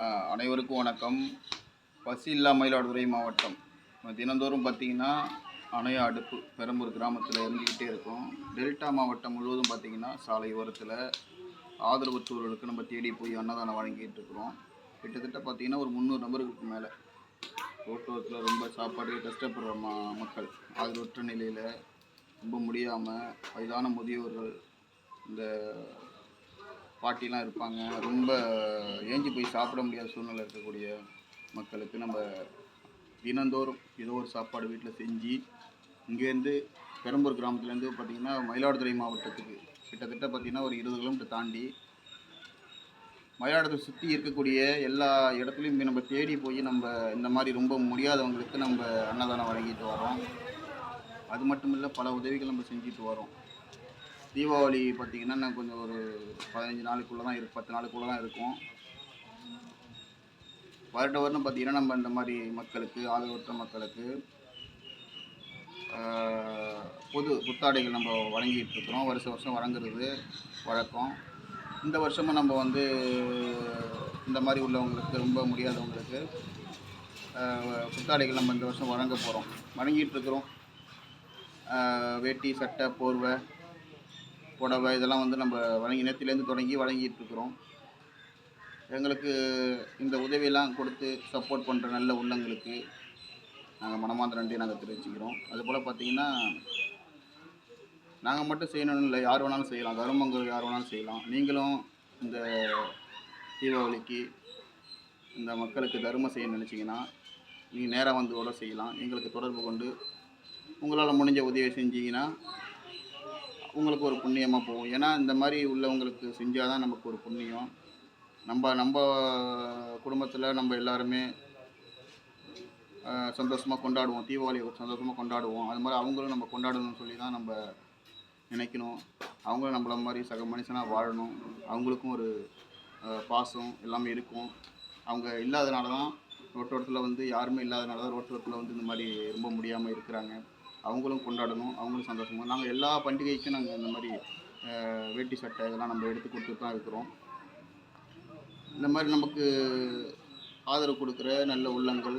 அனைவருக்கும் வணக்கம். பசி இல்லா மயிலாடுதுறை மாவட்டம். தினந்தோறும் பார்த்திங்கன்னா அணைய அடுப்பு பெரம்பூர் கிராமத்தில் எரிஞ்சிக்கிட்டே இருக்கும். டெல்டா மாவட்டம் முழுவதும் பார்த்திங்கன்னா சாலை ஓரத்தில் ஆதரவற்றோர்களுக்கு நம்ம தேடி போய் அன்னதானம் வழங்கிட்டு இருக்கிறோம். கிட்டத்தட்ட பார்த்திங்கன்னா ஒரு 300 நபர்களுக்கு மேலே ரோட்டோரத்தில் ரொம்ப சாப்பாடு கஷ்டப்படுற மக்கள், ஆதரவற்ற நிலையில் ரொம்ப முடியாமல் வயதான முதியோர்கள், இந்த பாட்டிலாம் இருப்பாங்க, ரொம்ப ஏஞ்சி போய் சாப்பிட முடியாத சூழ்நிலை இருக்கக்கூடிய மக்களுக்கு நம்ம தினந்தோறும் ஏதோ ஒரு சாப்பாடு வீட்டில் செஞ்சு இங்கேருந்து பெரம்பூர் கிராமத்துலேருந்து பார்த்திங்கன்னா மயிலாடுதுறை மாவட்டத்துக்கு கிட்டத்தட்ட பார்த்திங்கன்னா ஒரு 20 கிலோமீட்டர் தாண்டி மயிலாடுதுறை சுற்றி இருக்கக்கூடிய எல்லா இடத்துலையும் நம்ம தேடி போய் நம்ம இந்த மாதிரி ரொம்ப முடியாதவங்களுக்கு நம்ம அன்னதானம் வழங்கிட்டு வரோம். அது மட்டும் இல்லை, பல உதவிகள் நம்ம செஞ்சுட்டு வரோம். தீபாவளி பார்த்திங்கன்னா நான் கொஞ்சம் ஒரு 15 நாளுக்குள்ளே தான் 10 நாளுக்குள்ளே தான் இருக்கும். வருடம் பார்த்திங்கன்னா நம்ம இந்த மாதிரி மக்களுக்கு, ஆதரவற்ற மக்களுக்கு புத்தாடைகள் நம்ம வழங்கிட்டு இருக்கிறோம். வருஷம் வழங்குறது வழக்கம். இந்த வருஷமும் நம்ம இந்த மாதிரி உள்ளவங்களுக்கு, ரொம்ப முடியாதவங்களுக்கு புத்தாடைகள் நம்ம இந்த வருஷம் வழங்க போகிறோம், வழங்கிட்டு இருக்கிறோம். வேட்டி, சட்டை, போர்வை, புடவை இதெல்லாம் நம்ம நேற்றுலேருந்து தொடங்கி வழங்கிட்டு இருக்கிறோம். எங்களுக்கு இந்த உதவியெல்லாம் கொடுத்து சப்போர்ட் பண்ணுற நல்ல உள்ளங்களுக்கு நாங்கள் மனமார்ந்த நன்றி நாங்கள் தெரிவிச்சுக்கிறோம். அதுபோல் பார்த்திங்கன்னா நாங்கள் மட்டும் செய்யணும்னு இல்லை, யார் வேணாலும் செய்யலாம், தர்மங்கள் யார் வேணாலும் செய்யலாம். நீங்களும் இந்த தீபாவளிக்கு இந்த மக்களுக்கு தர்மம் செய்ய நினச்சிங்கன்னா நீங்கள் நேராக வந்து கூட செய்யலாம். எங்களுக்கு தொடர்பு கொண்டு உங்களால் முடிஞ்ச உதவி செஞ்சீங்கன்னா உங்களுக்கு ஒரு புண்ணியமாக போகும். ஏன்னா இந்த மாதிரி உள்ளவங்களுக்கு செஞ்சால் தான் நமக்கு ஒரு புண்ணியம். நம்ம குடும்பத்தில் நம்ம எல்லாருமே சந்தோஷமாக கொண்டாடுவோம், தீபாவளியை சந்தோஷமாக கொண்டாடுவோம். அது மாதிரி அவங்களும் நம்ம கொண்டாடணும்னு சொல்லி தான் நம்ம நினைக்கணும். அவங்களும் நம்மள மாதிரி சக மனுஷனாக வாழணும். அவங்களுக்கும் ஒரு பாசம் எல்லாமே இருக்கும். அவங்க இல்லாதனால தான் ரோட்டோரத்தில் யாருமே இல்லாதனால தான் ரோட்டோரத்தில் இந்த மாதிரி ரொம்ப முடியாமல் இருக்கிறாங்க. அவங்களும் கொண்டாடணும், அவங்களும் சந்தோஷமாக. நாங்கள் எல்லா பண்டிகைக்கும் நாங்கள் இந்த மாதிரி வேட்டி, சட்டை இதெல்லாம் நம்ம எடுத்து கொடுத்துட்டு தான் இருக்கிறோம். இந்த மாதிரி நமக்கு ஆதரவு கொடுக்குற நல்ல உள்ளங்கள்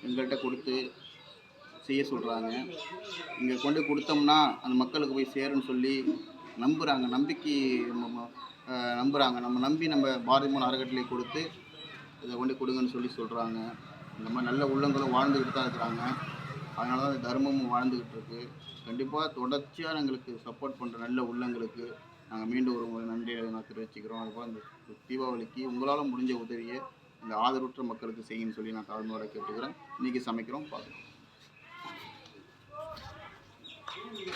எங்கள்கிட்ட கொடுத்து செய்ய சொல்கிறாங்க. இங்கே கொண்டு கொடுத்தோம்னா அந்த மக்களுக்கு போய் சேருன்னு சொல்லி நம்புகிறாங்க, நம்புகிறாங்க. நம்ம நம்பி நம்ம பாரதிமோகன் அறக்கட்டளை கொடுத்து இதை கொண்டு கொடுங்கன்னு சொல்லி சொல்கிறாங்க. இந்த மாதிரி நல்ல உள்ளங்களும் வாழ்ந்துக்கிட்டு தான் இருக்கிறாங்க. அதனால தான் தர்மமும் வாழ்ந்துக்கிட்டு இருக்குது. கண்டிப்பாக தொடர்ச்சியாக எங்களுக்கு சப்போர்ட் பண்ணுற நல்ல உள்ளங்களுக்கு நாங்கள் மீண்டும் ஒரு முறை நன்றியை நான் தெரிவிச்சுக்கிறோம். அதுபோல் இந்த தீபாவளிக்கு உங்களால் முடிஞ்ச உதவியை இந்த ஆதரவற்ற மக்களுக்கு செய்யுன்னு சொல்லி நான் தாழ்மையோட கேட்டுக்கிறேன். இன்றைக்கி சமைக்கிறோம், பார்க்குறோம். Thank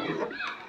you.